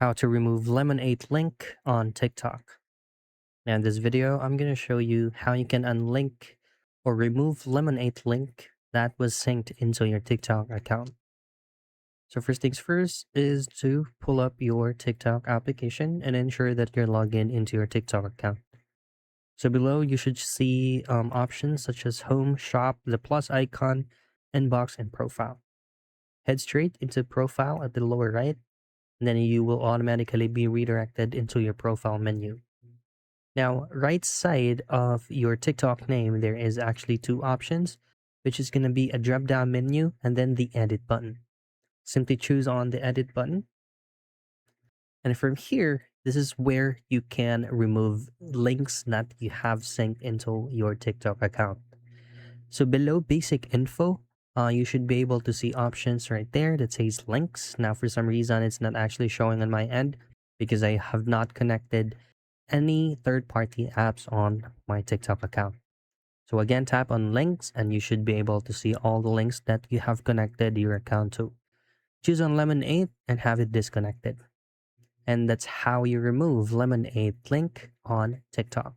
How to remove Lemon8 link on TikTok. Now in this video, I'm going to show you how you can unlink or remove Lemon8 link that was synced into your TikTok account. So first things first is to pull up your TikTok application and ensure that you're logged in into your TikTok account. So below you should see options such as home, shop, the plus icon, inbox, and profile. Head straight into profile at the lower right, and then you will automatically be redirected into your profile menu. Now, right side of your TikTok name, there is actually two options, which is going to be a drop down menu and then the edit button. Simply choose on the edit button. And from here, this is where you can remove links that you have synced into your TikTok account. So below basic info, you should be able to see options right there that says links. Now, for some reason, it's not actually showing on my end because I have not connected any third-party apps on my TikTok account. So again, tap on links and you should be able to see all the links that you have connected your account to. Choose on Lemon8 and have it disconnected. And that's how you remove Lemon8 link on TikTok.